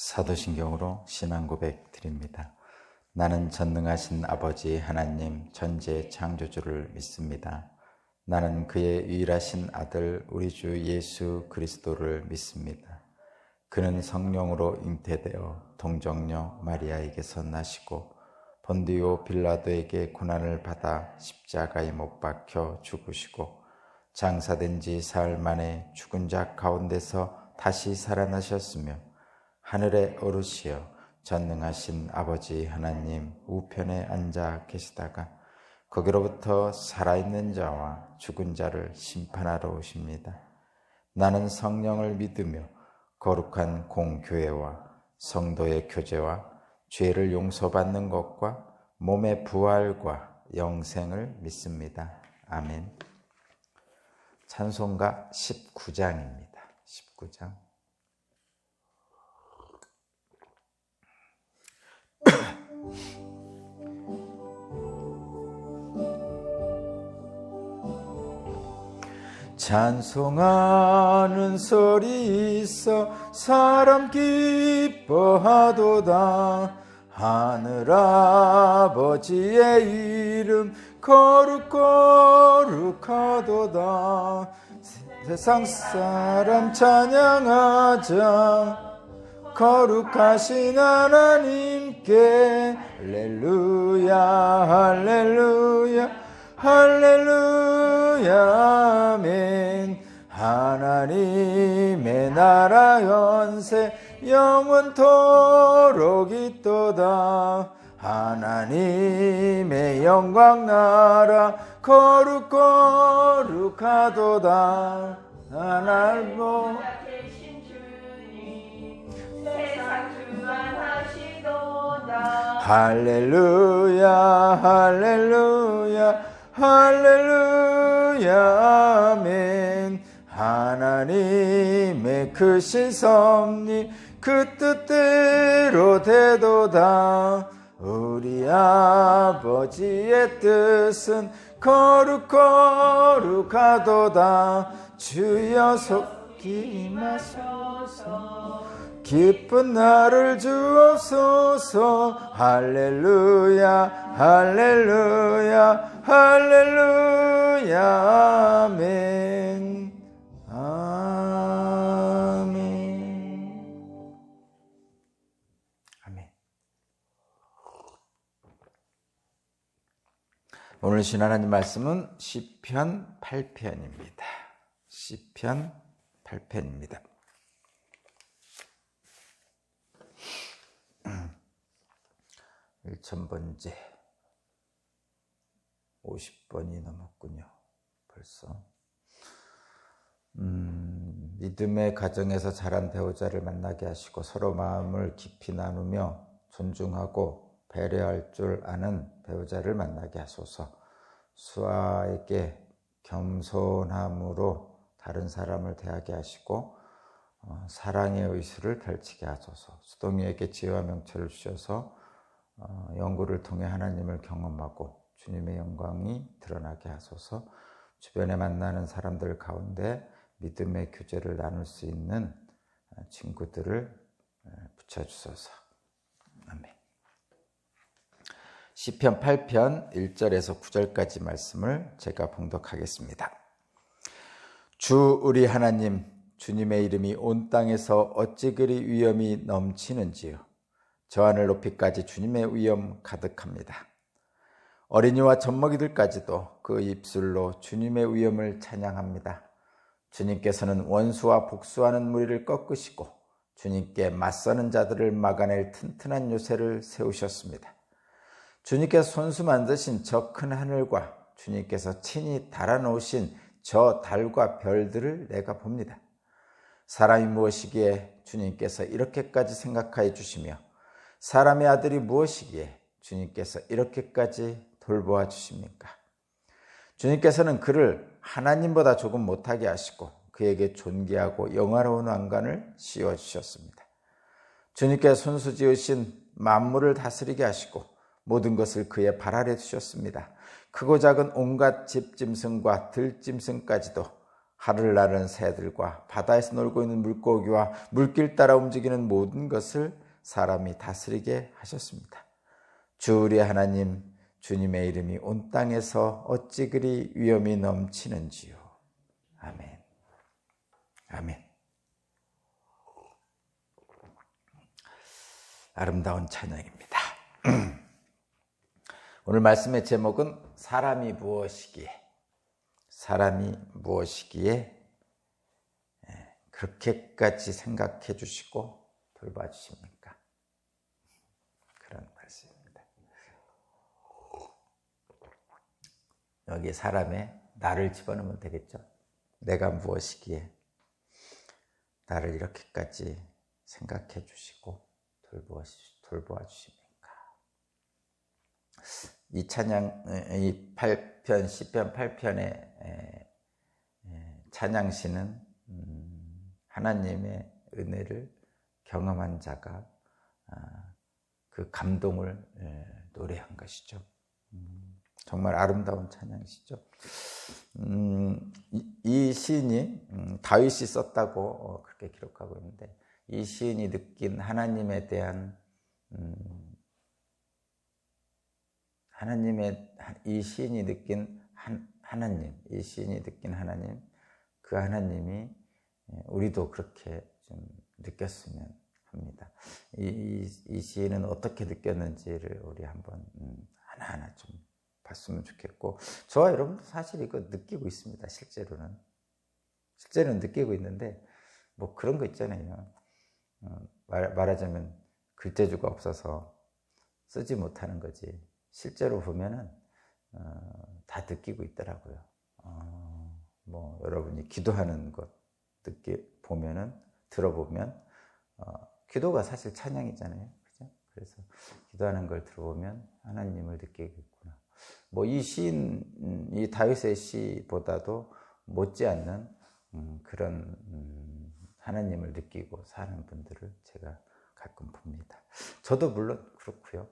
사도신경으로 신앙 고백 드립니다. 나는 전능하신 아버지 하나님 전지의 창조주를 믿습니다. 나는 그의 유일하신 아들 우리 주 예수 그리스도를 믿습니다. 그는 성령으로 잉태되어 동정녀 마리아에게서 나시고 본디오 빌라도에게 고난을 받아 십자가에 못 박혀 죽으시고 장사된 지 사흘 만에 죽은 자 가운데서 다시 살아나셨으며 하늘에 오르시어 전능하신 아버지 하나님 우편에 앉아 계시다가 거기로부터 살아있는 자와 죽은 자를 심판하러 오십니다. 나는 성령을 믿으며 거룩한 공교회와 성도의 교제와 죄를 용서받는 것과 몸의 부활과 영생을 믿습니다. 아멘. 찬송가 19장입니다. 19장. 찬송하는 소리 있어 사람 기뻐하도다. 하늘아버지의 이름 거룩거룩하도다. 세상 사람 찬양하자. 거룩하신 하나님께 할렐루야 할렐루야 할렐루야 아멘. 하나님의 나라 연세 영원토록 있도다. 하나님의 영광 나라 거룩거룩하도다. 하나님 할렐루야 할렐루야 할렐루야 아멘. 하나님의 크신 섭리 그 뜻대로 되도다. 우리 아버지의 뜻은 거룩거룩하도다. 주여 속히 임하소서. 기쁜 날을 주옵소서. 할렐루야 할렐루야 할렐루야 아멘 아멘 아멘. 오늘 신 하나님 말씀은 시편 8편입니다. 시편 8편입니다. 1000번째 50번이 넘었군요. 벌써 믿음의 가정에서 자란 배우자를 만나게 하시고 서로 마음을 깊이 나누며 존중하고 배려할 줄 아는 배우자를 만나게 하소서. 수아에게 겸손함으로 다른 사람을 대하게 하시고 사랑의 의술을 펼치게 하소서. 수동이에게 지혜와 명철을 주셔서 연구를 통해 하나님을 경험하고 주님의 영광이 드러나게 하소서. 주변에 만나는 사람들 가운데 믿음의 교제를 나눌 수 있는 친구들을 붙여주소서. 아멘. 시편 8편 1절에서 9절까지 말씀을 제가 봉독하겠습니다. 주 우리 하나님, 주님의 이름이 온 땅에서 어찌 그리 위엄이 넘치는지요. 저 하늘 높이까지 주님의 위엄 가득합니다. 어린이와 젖먹이들까지도 그 입술로 주님의 위엄을 찬양합니다. 주님께서는 원수와 복수하는 무리를 꺾으시고 주님께 맞서는 자들을 막아낼 튼튼한 요새를 세우셨습니다. 주님께서 손수 만드신 저 큰 하늘과 주님께서 친히 달아놓으신 저 달과 별들을 내가 봅니다. 사람이 무엇이기에 주님께서 이렇게까지 생각하여 주시며 사람의 아들이 무엇이기에 주님께서 이렇게까지 돌보아 주십니까? 주님께서는 그를 하나님보다 조금 못하게 하시고 그에게 존귀하고 영화로운 왕관을 씌워주셨습니다. 주님께서 손수 지으신 만물을 다스리게 하시고 모든 것을 그의 발 아래 두셨습니다. 크고 작은 온갖 집짐승과 들짐승까지도 하늘 나는 새들과 바다에서 놀고 있는 물고기와 물길 따라 움직이는 모든 것을 사람이 다스리게 하셨습니다. 주 우리 하나님 주님의 이름이 온 땅에서 어찌 그리 위엄이 넘치는지요. 아멘. 아멘. 아름다운 찬양입니다. 오늘 말씀의 제목은 사람이 무엇이기에 그렇게까지 생각해 주시고 돌봐 주십니까? 그런 말씀입니다. 여기 사람의 나를 집어넣으면 되겠죠. 내가 무엇이기에 나를 이렇게까지 생각해 주시고 돌보아 주십니까? 이 찬양, 이 8편, 시편 8편의 찬양시는 하나님의 은혜를 경험한 자가 그 감동을 노래한 것이죠. 정말 아름다운 찬양시죠. 이 시인이 다윗이 썼다고 그렇게 기록하고 있는데, 이 시인이 느낀 하나님에 대한 이 시인이 느낀 하나님, 그 하나님이 우리도 그렇게 좀 느꼈으면 합니다. 이 시인은 어떻게 느꼈는지를 우리 한번 하나하나 좀 봤으면 좋겠고, 저와 여러분도 사실 이거 느끼고 있습니다. 실제로는 느끼고 있는데, 뭐 그런 거 있잖아요. 말하자면 글재주가 없어서 쓰지 못하는 거지, 실제로 보면은 다 느끼고 있더라고요. 뭐 여러분이 기도하는 것 보면은, 들어보면 기도가 사실 찬양이잖아요, 그죠? 그래서 기도하는 걸 들어보면 하나님을 느끼겠구나. 뭐 이 시인, 이 다윗의 시보다도 못지않는 그런 하나님을 느끼고 사는 분들을 제가 가끔 봅니다. 저도 물론 그렇고요.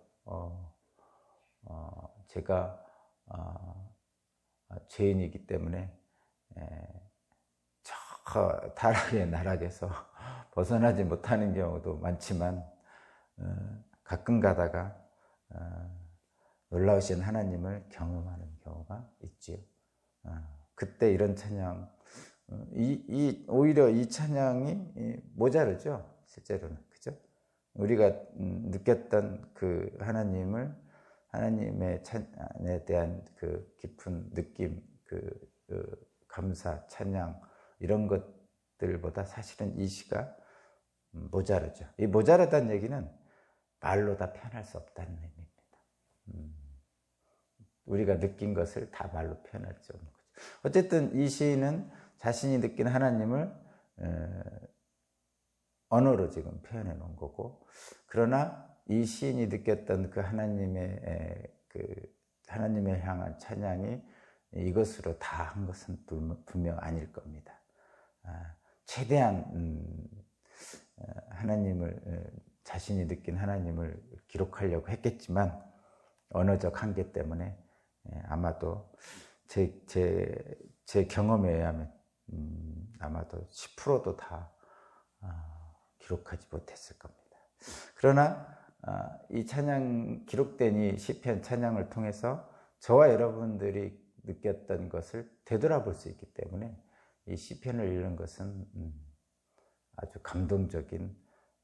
제가 죄인이기 때문에 저 타락의 나락에서 벗어나지 못하는 경우도 많지만, 가끔 가다가 놀라우신 하나님을 경험하는 경우가 있지요. 그때 이런 찬양, 오히려 이 찬양이 모자르죠, 실제로는. 그죠? 우리가 느꼈던 그 하나님의 찬양에 대한 그 깊은 느낌, 그 감사, 찬양, 이런 것들보다 사실은 이 시가 모자르죠. 이 모자르다는 얘기는 말로 다 표현할 수 없다는 의미입니다. 우리가 느낀 것을 다 말로 표현할 수 없는 거죠. 어쨌든 이 시인은 자신이 느낀 하나님을 언어로 지금 표현해 놓은 거고, 그러나 이 시인이 느꼈던 그 하나님의 향한 찬양이 이것으로 다 한 것은 분명 아닐 겁니다. 최대한 자신이 느낀 하나님을 기록하려고 했겠지만, 언어적 한계 때문에 아마도 제 경험에 의하면 아마도 10%도 다 기록하지 못했을 겁니다. 그러나 이 찬양, 기록된 이 시편 찬양을 통해서 저와 여러분들이 느꼈던 것을 되돌아볼 수 있기 때문에, 이 시편을 읽는 것은 아주 감동적인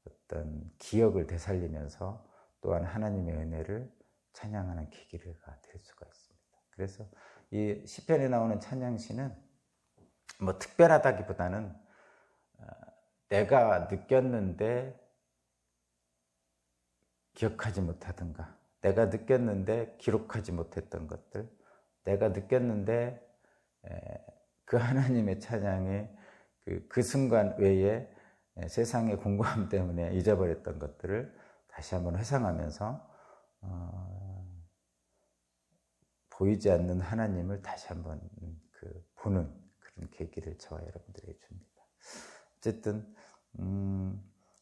어떤 기억을 되살리면서 또한 하나님의 은혜를 찬양하는 계기가 될 수가 있습니다. 그래서 이 시편에 나오는 찬양시는 뭐 특별하다기보다는 내가 느꼈는데 기억하지 못하던가, 내가 느꼈는데 기록하지 못했던 것들, 내가 느꼈는데 그 하나님의 찬양의 그 순간 외에 세상의 공고함 때문에 잊어버렸던 것들을 다시 한번 회상하면서 보이지 않는 하나님을 다시 한번 보는 그런 계기를 저와 여러분들에게 줍니다. 어쨌든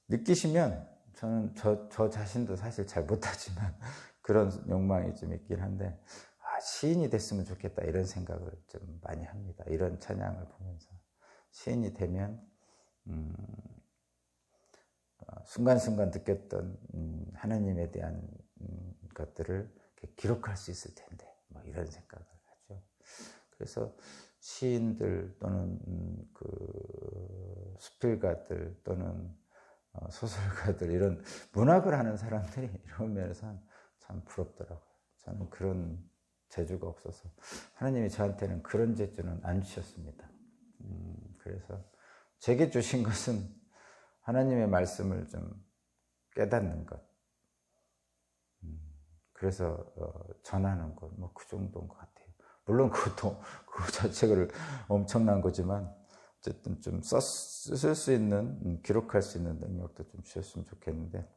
느끼시면, 저는 저 자신도 사실 잘 못하지만 그런 욕망이 좀 있긴 한데, 시인이 됐으면 좋겠다, 이런 생각을 좀 많이 합니다. 이런 찬양을 보면서 시인이 되면 순간순간 느꼈던 하나님에 대한 것들을 기록할 수 있을 텐데 뭐 이런 생각을 하죠. 그래서 시인들 또는 그 수필가들 또는 소설가들 이런 문학을 하는 사람들이 이런 면에서 참 부럽더라고요. 저는 그런 재주가 없어서 하나님이 저한테는 그런 재주는 안 주셨습니다. 그래서 제게 주신 것은 하나님의 말씀을 좀 깨닫는 것, 그래서 전하는 것, 뭐 그 정도인 것 같아요. 물론 그것도 그 자체가 엄청난 거지만 어쨌든 좀 쓸 수 있는, 기록할 수 있는 능력도 좀 주셨으면 좋겠는데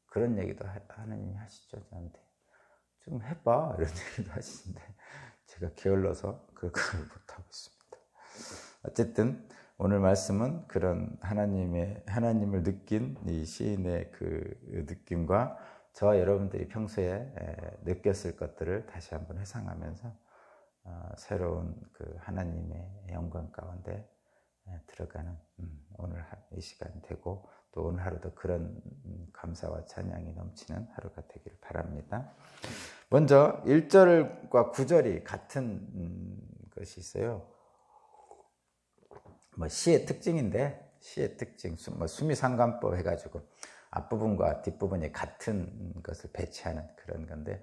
그런 얘기도 하나님이 하시죠, 저한테. 좀 해봐 이런 얘기도 하시는데 제가 게을러서 그걸 못하고 있습니다. 어쨌든 오늘 말씀은 그런 하나님을 느낀 이 시인의 그 느낌과 저와 여러분들이 평소에 느꼈을 것들을 다시 한번 회상하면서 새로운 그 하나님의 영광 가운데 들어가는 오늘 이 시간이 되고 또 오늘 하루도 그런 감사와 찬양이 넘치는 하루가 되기를 바랍니다. 먼저 1절과 9절이 같은 것이 있어요. 뭐 시의 특징인데 시의 특징, 뭐 수미상관법 해가지고 앞부분과 뒷부분이 같은 것을 배치하는 그런 건데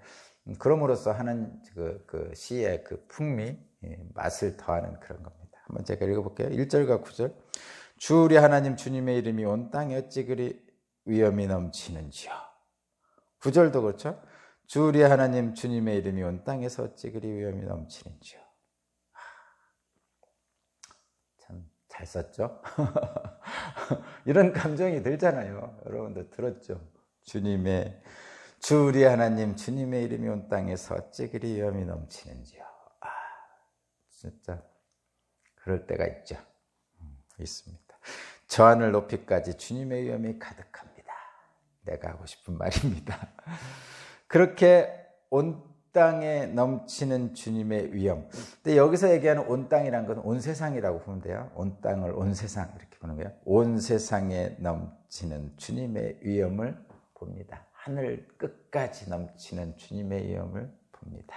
그럼으로써 하는 그 시의 그 풍미, 맛을 더하는 그런 겁니다. 한번 제가 읽어볼게요. 1절과 9절. 주 우리 하나님 주님의 이름이 온 땅에 어찌 그리 위엄이 넘치는지요. 9절도 그렇죠. 주 우리 하나님 주님의 이름이 온 땅에서 어찌 그리 위엄이 넘치는지요. 참 잘 썼죠. 이런 감정이 들잖아요. 여러분들 들었죠. 주 우리 하나님 주님의 이름이 온 땅에서 어찌 그리 위엄이 넘치는지요. 진짜 그럴 때가 있죠. 있습니다. 저 하늘 높이까지 주님의 위엄이 가득합니다. 내가 하고 싶은 말입니다. 그렇게 온 땅에 넘치는 주님의 위엄. 근데 여기서 얘기하는 온 땅이라는 것은 온 세상이라고 보면 돼요. 온 땅을 온 세상 이렇게 보는 거예요. 온 세상에 넘치는 주님의 위엄을 봅니다. 하늘 끝까지 넘치는 주님의 위엄을 봅니다.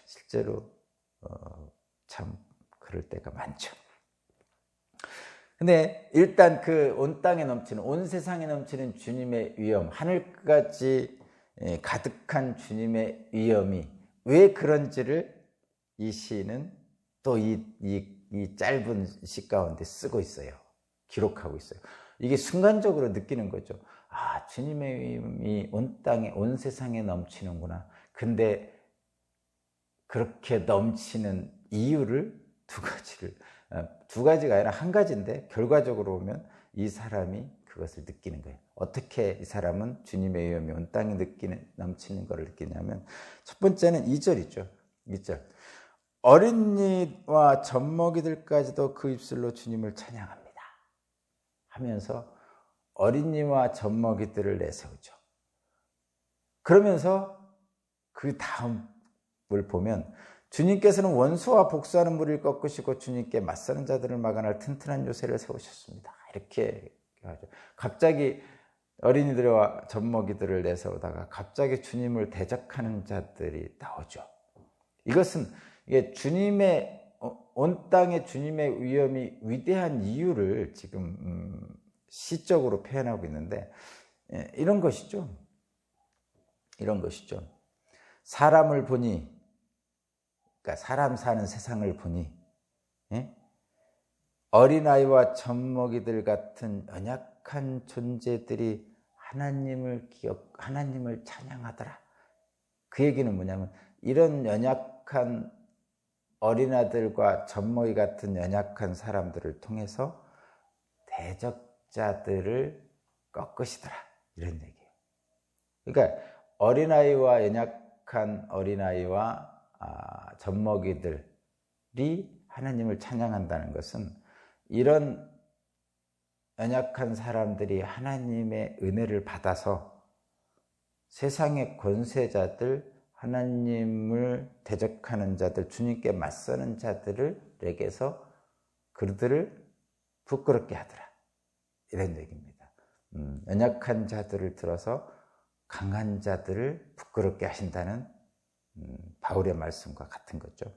실제로 참 그럴 때가 많죠. 근데 일단 그 온 땅에 넘치는, 온 세상에 넘치는 주님의 위엄, 하늘까지 가득한 주님의 위엄이 왜 그런지를 이 시는 또 이 짧은 시 가운데 쓰고 있어요. 기록하고 있어요. 이게 순간적으로 느끼는 거죠. 아, 주님의 위엄이 온 땅에, 온 세상에 넘치는구나. 근데 그렇게 넘치는 이유를 두 가지가 아니라 한 가지인데 결과적으로 보면 이 사람이 그것을 느끼는 거예요. 어떻게 이 사람은 주님의 위엄이 온 땅에 넘치는 것을 느끼냐면 첫 번째는 2절이죠. 2절. 어린이와 젖먹이들까지도 그 입술로 주님을 찬양합니다. 하면서 어린이와 젖먹이들을 내세우죠. 그러면서 그 다음을 보면 주님께서는 원수와 복수하는 무리를 꺾으시고 주님께 맞서는 자들을 막아낼 튼튼한 요새를 세우셨습니다. 이렇게 하죠. 갑자기 어린이들과 젖먹이들을 내세우다가 갑자기 주님을 대적하는 자들이 나오죠. 이것은 이게 온 땅에 주님의 위엄이 위대한 이유를 지금 시적으로 표현하고 있는데 이런 것이죠. 이런 것이죠. 사람을 보니, 그러니까 사람 사는 세상을 보니 어린아이와 젖먹이들 같은 연약한 존재들이 하나님을 찬양하더라. 그 얘기는 뭐냐면 이런 연약한 어린아들과 젖먹이 같은 연약한 사람들을 통해서 대적자들을 꺾으시더라. 이런 얘기예요. 그러니까 연약한 어린아이와 젖먹이들이 하나님을 찬양한다는 것은 이런 연약한 사람들이 하나님의 은혜를 받아서 세상의 권세자들, 하나님을 대적하는 자들, 주님께 맞서는 자들에게서 그들을 부끄럽게 하더라. 이런 얘기입니다. 연약한 자들을 들어서 강한 자들을 부끄럽게 하신다는 바울의 말씀과 같은 거죠.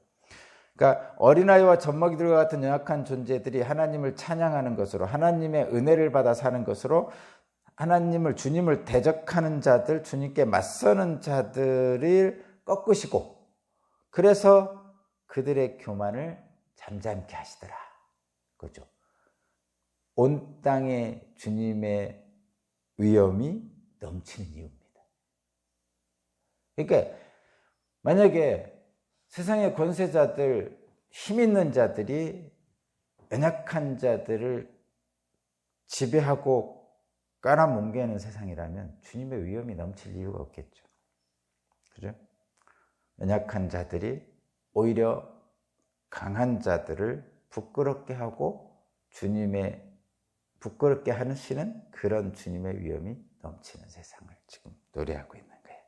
그러니까 어린아이와 젖먹이들과 같은 연약한 존재들이 하나님을 찬양하는 것으로, 하나님의 은혜를 받아 사는 것으로 하나님을, 주님을 대적하는 자들, 주님께 맞서는 자들을 꺾으시고, 그래서 그들의 교만을 잠잠케 하시더라. 그죠? 온 땅에 주님의 위엄이 넘치는 이유입니다. 그러니까 만약에 세상의 권세자들, 힘 있는 자들이 연약한 자들을 지배하고 깔아뭉개는 세상이라면 주님의 위엄이 넘칠 이유가 없겠죠. 그죠? 연약한 자들이 오히려 강한 자들을 부끄럽게 하고 주님의 부끄럽게 하시는 그런 주님의 위엄이 넘치는 세상을 지금 노래하고 있는 거예요.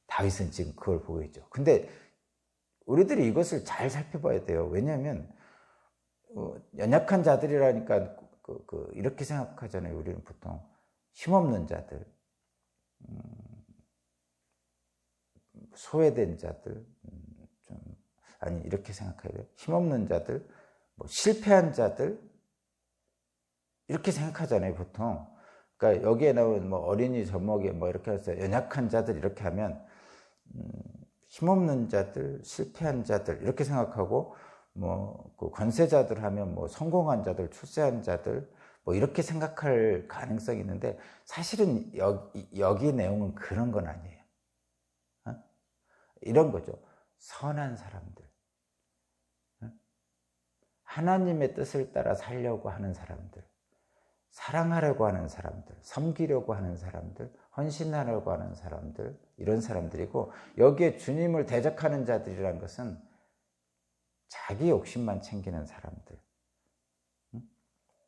다윗은 지금 그걸 보고 있죠. 근데 우리들이 이것을 잘 살펴봐야 돼요. 왜냐하면 연약한 자들이라니까 이렇게 생각하잖아요. 우리는 보통 힘없는 자들, 소외된 자들, 이렇게 생각해야 돼요. 힘없는 자들, 실패한 자들, 이렇게 생각하잖아요, 보통. 그러니까 여기에 나온 어린이, 젖먹이 이렇게 해서 연약한 자들 이렇게 하면 힘없는 자들, 실패한 자들 이렇게 생각하고, 그 권세자들 하면 성공한 자들, 출세한 자들 이렇게 생각할 가능성이 있는데, 사실은 여기 내용은 그런 건 아니에요. 이런 거죠. 선한 사람들, 하나님의 뜻을 따라 살려고 하는 사람들, 사랑하려고 하는 사람들, 섬기려고 하는 사람들, 헌신하려고 하는 사람들, 이런 사람들이고, 여기에 주님을 대적하는 자들이란 것은 자기 욕심만 챙기는 사람들.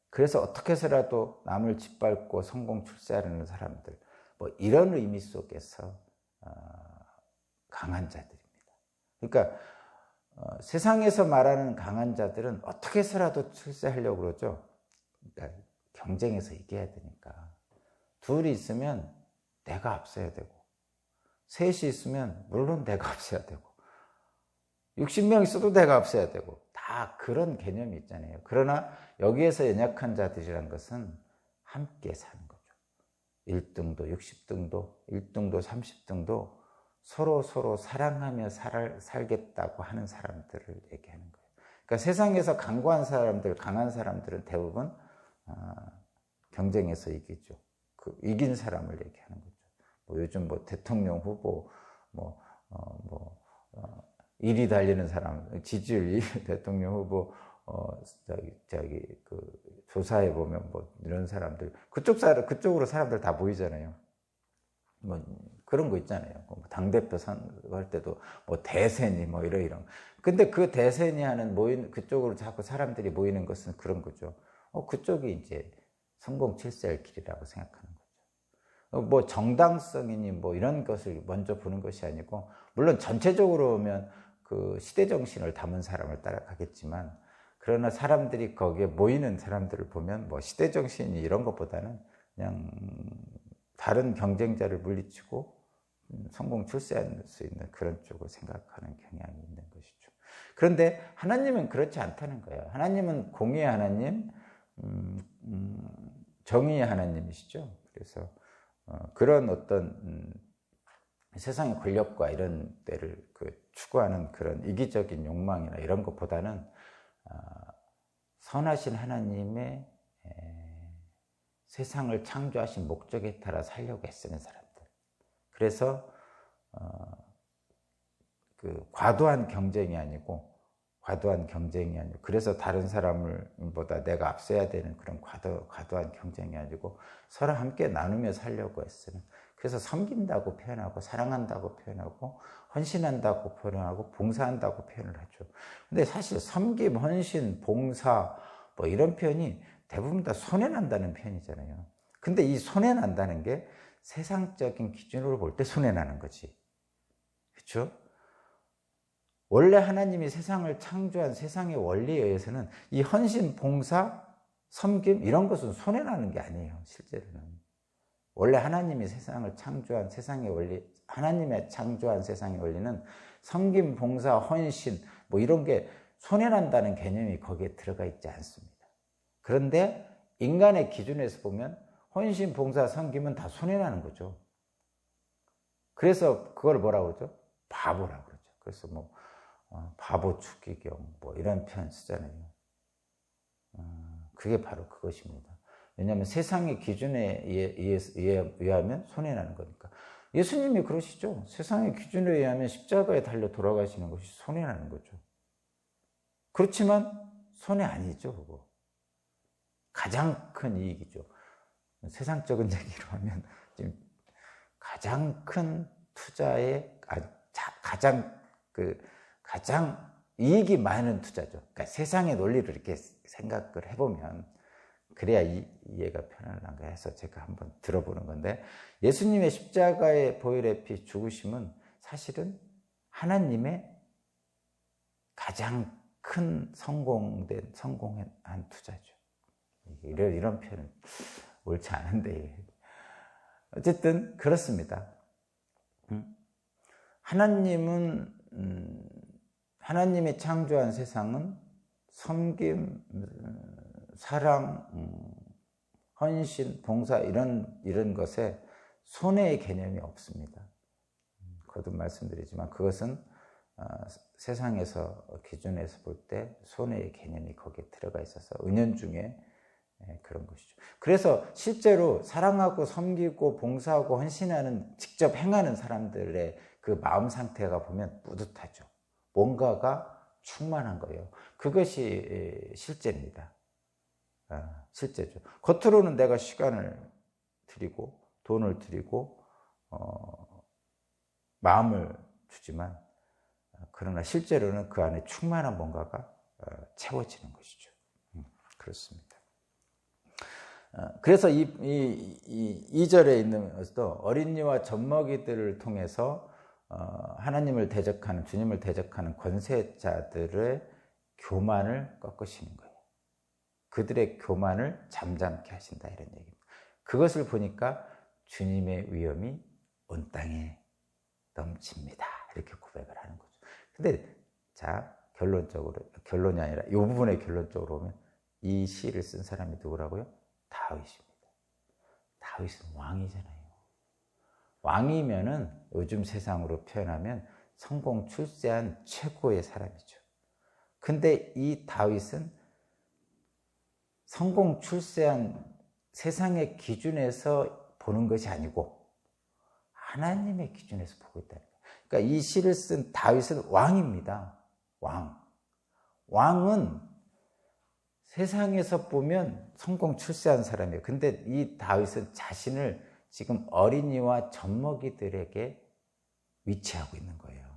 그래서 어떻게 해서라도 남을 짓밟고 성공 출세하려는 사람들, 이런 의미 속에서 강한 자들입니다. 그러니까 세상에서 말하는 강한 자들은 어떻게 해서라도 출세하려고 그러죠. 그러니까 경쟁에서 이겨야 되니까. 둘이 있으면 내가 앞서야 되고, 셋이 있으면 물론 내가 앞서야 되고, 60명 있어도 내가 앞서야 되고, 다 그런 개념이 있잖아요. 그러나 여기에서 연약한 자들이란 것은 함께 사는 거죠. 1등도 60등도 1등도 30등도 서로 사랑하며 살겠다고 하는 사람들을 얘기하는 거예요. 그러니까 세상에서 강한 사람들, 강한 사람들은 대부분 경쟁에서 이기죠. 이긴 사람을 얘기하는 거죠. 요즘 대통령 후보, 1위 달리는 사람, 지지율 1위 대통령 후보, 조사해 보면 이런 사람들, 그쪽으로 사람들 다 보이잖아요. 그런 거 있잖아요. 당대표 선거할 때도 대세니 이런. 근데 그 대세니 하는 그쪽으로 자꾸 사람들이 모이는 것은 그런 거죠. 그쪽이 이제 성공 출세할 길이라고 생각하는 거죠. 정당성이니 이런 것을 먼저 보는 것이 아니고, 물론 전체적으로 보면 그 시대 정신을 담은 사람을 따라가겠지만, 그러나 사람들이 거기에 모이는 사람들을 보면 시대 정신이 이런 것보다는 그냥 다른 경쟁자를 물리치고 성공 출세할 수 있는 그런 쪽을 생각하는 경향이 있는 것이죠. 그런데 하나님은 그렇지 않다는 거예요. 하나님은 공의의 하나님, 정의의 하나님이시죠. 그래서 그런 어떤 세상의 권력과 이런 데를 추구하는 그런 이기적인 욕망이나 이런 것보다는 선하신 하나님의 세상을 창조하신 목적에 따라 살려고 애쓰는 사람들. 그래서 과도한 경쟁이 아니고, 그래서 다른 사람보다 내가 앞서야 되는 그런 과도한 경쟁이 아니고, 서로 함께 나누며 살려고 애쓰는. 그래서 섬긴다고 표현하고, 사랑한다고 표현하고, 헌신한다고 표현하고, 봉사한다고 표현을 하죠. 근데 사실 섬김, 헌신, 봉사 이런 표현이 대부분 다 손해난다는 표현이잖아요. 근데 이 손해난다는 게 세상적인 기준으로 볼 때 손해나는 거지. 그렇죠? 원래 하나님이 세상을 창조한 세상의 원리에 의해서는 이 헌신, 봉사, 섬김 이런 것은 손해나는 게 아니에요. 실제로는. 원래 하나님이 세상을 창조한 세상의 원리, 하나님의 창조한 세상의 원리는 섬김, 봉사, 헌신 뭐 이런 게 손해난다는 개념이 거기에 들어가 있지 않습니다. 그런데 인간의 기준에서 보면 헌신, 봉사, 섬김은 다 손해나는 거죠. 그래서 그걸 뭐라고 그러죠? 바보라고 그러죠. 그래서 뭐 바보 축기경 뭐 이런 표현 쓰잖아요. 그게 바로 그것입니다. 왜냐하면 세상의 기준에 의하면 손해나는 거니까. 예수님이 그러시죠. 세상의 기준에 의하면 십자가에 달려 돌아가시는 것이 손해나는 거죠. 그렇지만 손해 아니죠, 그거. 가장 큰 이익이죠. 세상적인 얘기로 하면 지금 가장 큰 투자의 가장 이익이 많은 투자죠. 그러니까 세상의 논리를 이렇게 생각을 해보면 그래야 이해가 편안한가 해서 제가 한번 들어보는 건데, 예수님의 십자가의 보혈의 피 죽으심은 사실은 하나님의 가장 큰 성공한 투자죠. 이런 표현은 옳지 않은데 어쨌든 그렇습니다. 하나님이 창조한 세상은 섬김, 사랑, 헌신, 봉사 이런 것에 손해의 개념이 없습니다. 거듭 말씀드리지만 그것은 세상에서 기준에서 볼 때 손해의 개념이 거기에 들어가 있어서 은연중에 그런 것이죠. 그래서 실제로 사랑하고 섬기고 봉사하고 헌신하는, 직접 행하는 사람들의 그 마음 상태가 보면 뿌듯하죠. 뭔가가 충만한 거예요. 그것이 실제입니다. 실제죠. 겉으로는 내가 시간을 드리고 돈을 드리고 마음을 주지만 그러나 실제로는 그 안에 충만한 뭔가가 채워지는 것이죠. 그렇습니다. 그래서 이 절에 있는 것도 어린이와 젖먹이들을 통해서 하나님을 대적하는, 주님을 대적하는 권세자들의 교만을 꺾으시는 거예요. 그들의 교만을 잠잠케 하신다, 이런 얘기입니다. 그것을 보니까 주님의 위엄이 온 땅에 넘칩니다, 이렇게 고백을 하는 거죠. 근데 자, 결론이 아니라 이 부분의 결론적으로 보면 이 시를 쓴 사람이 누구라고요? 다윗입니다. 다윗은 왕이잖아요. 왕이면은 요즘 세상으로 표현하면 성공 출세한 최고의 사람이죠. 근데 이 다윗은 성공 출세한 세상의 기준에서 보는 것이 아니고 하나님의 기준에서 보고 있다는 거예요. 그러니까 이 시를 쓴 다윗은 왕입니다. 왕은 세상에서 보면 성공 출세한 사람이에요. 근데 이 다윗은 자신을 지금 어린이와 젖먹이들에게 위치하고 있는 거예요.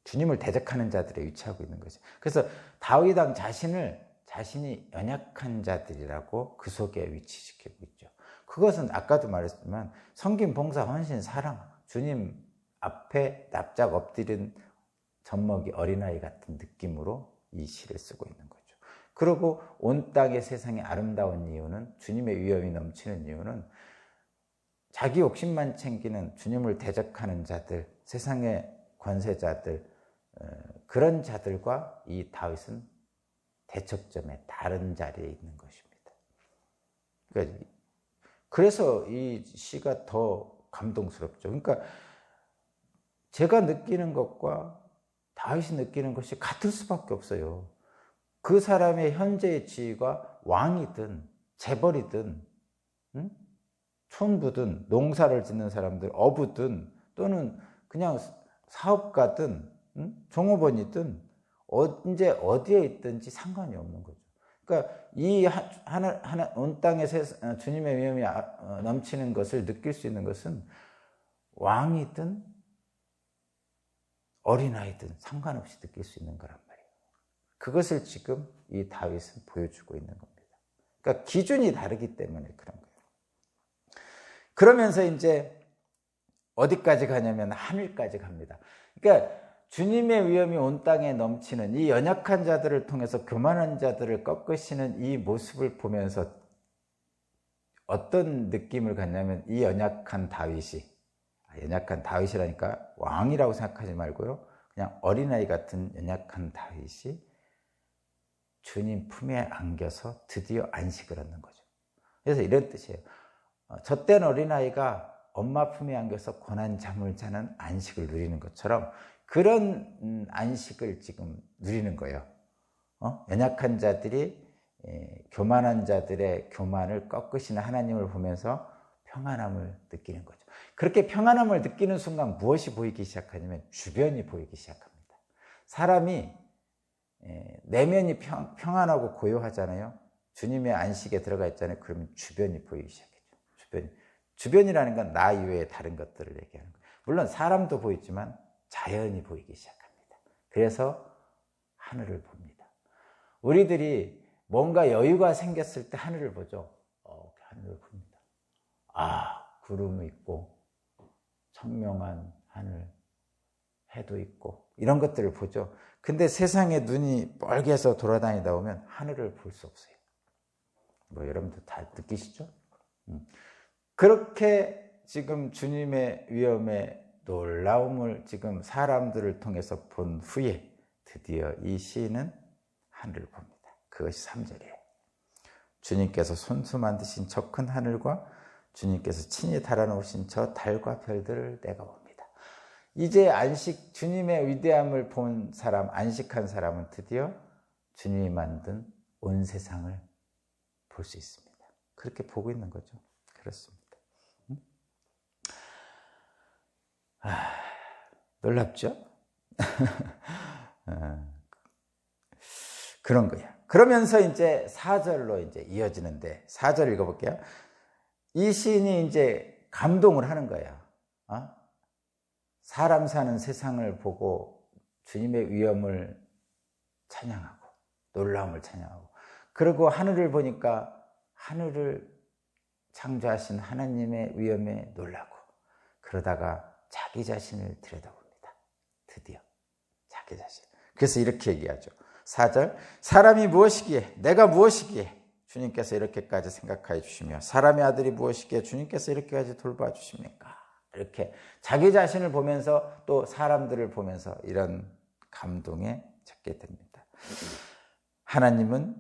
주님을 대적하는 자들에 위치하고 있는 거죠. 그래서 다윗 왕 자신이 연약한 자들이라고 그 속에 위치시키고 있죠. 그것은 아까도 말했지만 섬김, 봉사, 헌신, 사랑, 주님 앞에 납작 엎드린 젖먹이 어린아이 같은 느낌으로 이 시를 쓰고 있는 거죠. 그리고 온 땅의 세상이 아름다운 이유는, 주님의 위엄이 넘치는 이유는 자기 욕심만 챙기는, 주님을 대적하는 자들, 세상의 권세자들, 그런 자들과 이 다윗은 대척점에 다른 자리에 있는 것입니다. 그래서 이 시가 더 감동스럽죠. 그러니까 제가 느끼는 것과 다윗이 느끼는 것이 같을 수밖에 없어요. 그 사람의 현재의 지위가 왕이든 재벌이든 촌부든 농사를 짓는 사람들, 어부든 또는 그냥 사업가든 종업원이든 언제 어디에 있든지 상관이 없는 거죠. 그러니까 이 온 땅에 주님의 위엄이 넘치는 것을 느낄 수 있는 것은 왕이든 어린아이든 상관없이 느낄 수 있는 거란 말이에요. 그것을 지금 이 다윗은 보여주고 있는 겁니다. 그러니까 기준이 다르기 때문에 그런 거예요. 그러면서 이제 어디까지 가냐면 하늘까지 갑니다. 그러니까 주님의 위엄이 온 땅에 넘치는 이 연약한 자들을 통해서 교만한 자들을 꺾으시는 이 모습을 보면서 어떤 느낌을 갖냐면, 이 연약한 다윗이라니까 왕이라고 생각하지 말고요, 그냥 어린아이 같은 연약한 다윗이 주님 품에 안겨서 드디어 안식을 얻는 거죠. 그래서 이런 뜻이에요. 젖된 어린아이가 엄마 품에 안겨서 고난 잠을 자는 안식을 누리는 것처럼 그런 안식을 지금 누리는 거예요. 연약한 자들이 교만한 자들의 교만을 꺾으시는 하나님을 보면서 평안함을 느끼는 거죠. 그렇게 평안함을 느끼는 순간 무엇이 보이기 시작하냐면 주변이 보이기 시작합니다. 사람이 내면이 평안하고 고요하잖아요. 주님의 안식에 들어가 있잖아요. 그러면 주변이 보이기 시작했죠. 주변이라는 건 나 이외의 다른 것들을 얘기하는 거예요. 물론 사람도 보이지만 자연이 보이기 시작합니다. 그래서 하늘을 봅니다. 우리들이 뭔가 여유가 생겼을 때 하늘을 보죠. 하늘을 봅니다. 구름이 있고 청명한 하늘, 해도 있고 이런 것들을 보죠. 근데 세상에 눈이 뻘개서 돌아다니다 보면 하늘을 볼 수 없어요. 여러분들 다 느끼시죠? 그렇게 지금 주님의 위엄의 놀라움을 지금 사람들을 통해서 본 후에 드디어 이 시인은 하늘을 봅니다. 그것이 3절이에요. 주님께서 손수 만드신 저 큰 하늘과 주님께서 친히 달아놓으신 저 달과 별들을 내가 봅니다. 이제 주님의 위대함을 본 사람, 안식한 사람은 드디어 주님이 만든 온 세상을 볼 수 있습니다. 그렇게 보고 있는 거죠. 그렇습니다. 놀랍죠? 그런 거야. 그러면서 이제 4절로 이제 이어지는데, 4절 읽어볼게요. 이 시인이 이제 감동을 하는 거야. 사람 사는 세상을 보고 주님의 위엄을 찬양하고 놀라움을 찬양하고, 그리고 하늘을 보니까 하늘을 창조하신 하나님의 위엄에 놀라고, 그러다가 자기 자신을 들여다봅니다. 드디어 자기 자신. 그래서 이렇게 얘기하죠. 4절, 사람이 무엇이기에, 내가 무엇이기에 주님께서 이렇게까지 생각하여 주시며, 사람의 아들이 무엇이기에 주님께서 이렇게까지 돌봐 주십니까? 이렇게 자기 자신을 보면서 또 사람들을 보면서 이런 감동에 젖게 됩니다. 하나님은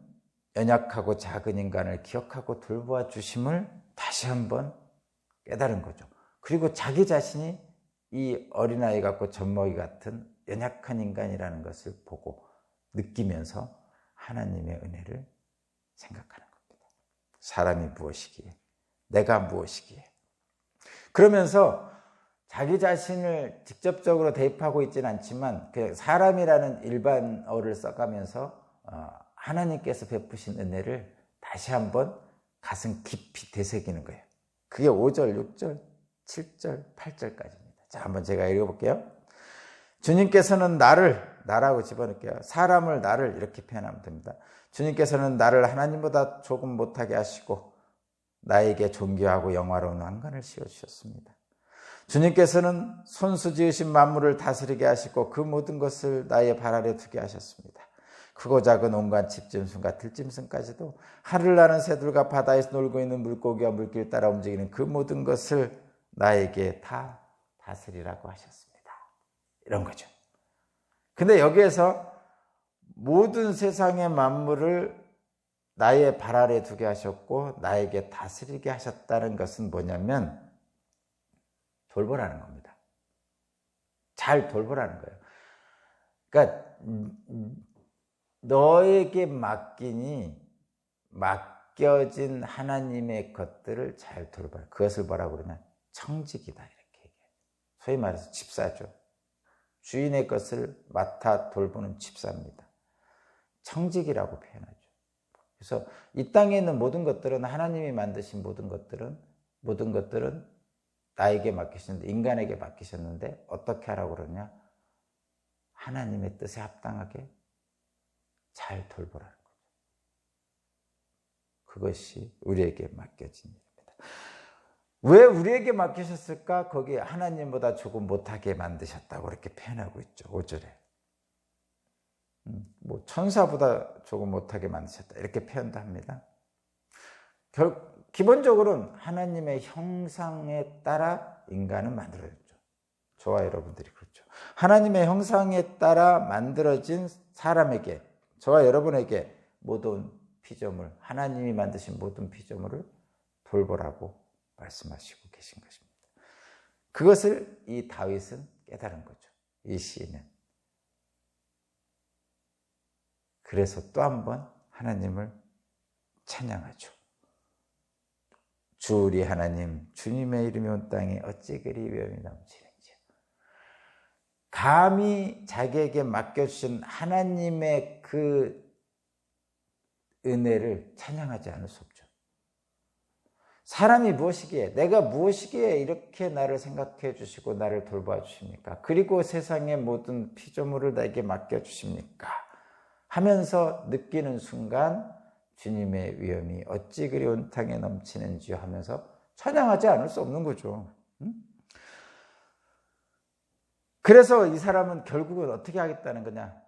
연약하고 작은 인간을 기억하고 돌보아 주심을 다시 한번 깨달은 거죠. 그리고 자기 자신이 이 어린아이 같고 젖먹이 같은 연약한 인간이라는 것을 보고 느끼면서 하나님의 은혜를 생각하는 겁니다. 사람이 무엇이기에, 내가 무엇이기에. 그러면서 자기 자신을 직접적으로 대입하고 있지는 않지만 사람이라는 일반어를 써가면서 하나님께서 베푸신 은혜를 다시 한번 가슴 깊이 되새기는 거예요. 그게 5절, 6절, 7절, 8절까지입니다. 자, 한번 제가 읽어볼게요. 주님께서는 나라고 집어넣을게요. 사람을 나를 이렇게 표현하면 됩니다. 주님께서는 나를 하나님보다 조금 못하게 하시고 나에게 존귀하고 영화로운 왕관을 씌워주셨습니다. 주님께서는 손수 지으신 만물을 다스리게 하시고 그 모든 것을 나의 발 아래 두게 하셨습니다. 크고 작은 온갖 집짐승과 들짐승까지도, 하늘 나는 새들과 바다에서 놀고 있는 물고기와 물길 따라 움직이는 그 모든 것을 나에게 다 다스리라고 하셨습니다. 이런 거죠. 근데 여기에서 모든 세상의 만물을 나의 발 아래 두게 하셨고 나에게 다스리게 하셨다는 것은 뭐냐면 돌보라는 겁니다. 잘 돌보라는 거예요. 그러니까 너에게 맡겨진 하나님의 것들을 잘 돌봐라. 그것을 뭐라고 그러냐? 청직이다, 이렇게 얘기해요. 소위 말해서 집사죠. 주인의 것을 맡아 돌보는 집사입니다. 청직이라고 표현하죠. 그래서 이 땅에 있는 모든 것들은, 하나님이 만드신 모든 것들은 나에게 맡기셨는데, 인간에게 맡기셨는데 어떻게 하라고 그러냐? 하나님의 뜻에 합당하게 잘 돌보라는 거죠. 그것이 우리에게 맡겨진 일입니다. 왜 우리에게 맡기셨을까? 거기에 하나님보다 조금 못하게 만드셨다고 이렇게 표현하고 있죠. 5절에. 뭐 천사보다 조금 못하게 만드셨다 이렇게 표현도 합니다. 기본적으로는 하나님의 형상에 따라 인간은 만들어졌죠. 저와 여러분들이 그렇죠. 하나님의 형상에 따라 만들어진 사람에게, 저와 여러분에게 모든 피조물, 하나님이 만드신 모든 피조물을 돌보라고 말씀하시고 계신 것입니다. 그것을 이 다윗은 깨달은 거죠. 이 시인은. 그래서 또 한 번 하나님을 찬양하죠. 주 우리 하나님, 주님의 이름이 온 땅에 어찌 그리 위엄이 넘치는지. 감히 자기에게 맡겨주신 하나님의 그 은혜를 찬양하지 않을 수 없죠. 사람이 무엇이기에, 내가 무엇이기에 이렇게 나를 생각해 주시고 나를 돌봐 주십니까? 그리고 세상의 모든 피조물을 나에게 맡겨주십니까? 하면서 느끼는 순간 주님의 위엄이 어찌 그리 온탕에 넘치는지 하면서 찬양하지 않을 수 없는 거죠. 그래서 이 사람은 결국은 어떻게 하겠다는 거냐?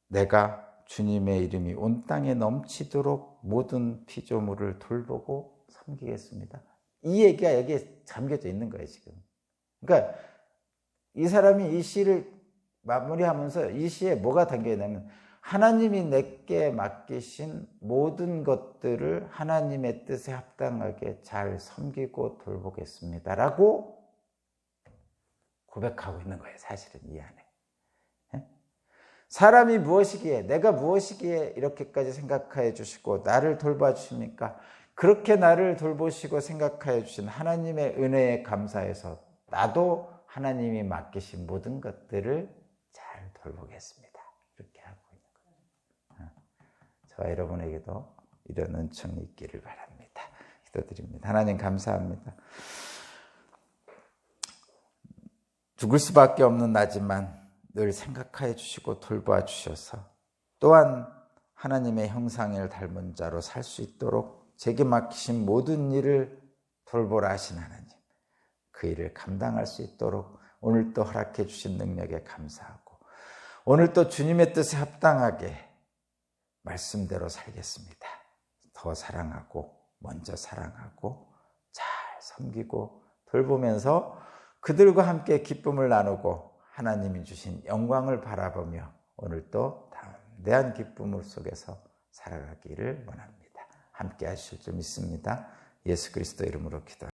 내가 주님의 이름이 온 땅에 넘치도록 모든 피조물을 돌보고 섬기겠습니다. 이 얘기가 여기에 잠겨져 있는 거예요, 지금. 그러니까 이 사람이 이 시를 마무리하면서 이 시에 뭐가 담겨 있냐면 하나님이 내게 맡기신 모든 것들을 하나님의 뜻에 합당하게 잘 섬기고 돌보겠습니다라고 고백하고 있는 거예요, 사실은 이 안에. 사람이 무엇이기에, 내가 무엇이기에 이렇게까지 생각하여 주시고 나를 돌봐 주십니까? 그렇게 나를 돌보시고 생각하여 주신 하나님의 은혜에 감사해서 나도 하나님이 맡기신 모든 것들을 잘 돌보겠습니다. 이렇게 하고 있는 거예요. 저와 여러분에게도 이런 은총이 있기를 바랍니다. 기도드립니다. 하나님 감사합니다. 죽을 수밖에 없는 나지만 늘 생각하여 주시고 돌봐 주셔서 또한 하나님의 형상을 닮은 자로 살 수 있도록 제게 맡기신 모든 일을 돌보라 하신 하나님, 그 일을 감당할 수 있도록 오늘 또 허락해 주신 능력에 감사하고 오늘 또 주님의 뜻에 합당하게 말씀대로 살겠습니다. 더 사랑하고 먼저 사랑하고 잘 섬기고 돌보면서 그들과 함께 기쁨을 나누고 하나님이 주신 영광을 바라보며 오늘 또 담대한 기쁨 속에서 살아가기를 원합니다. 함께 하실 줄 믿습니다. 예수 그리스도 이름으로 기도합니다.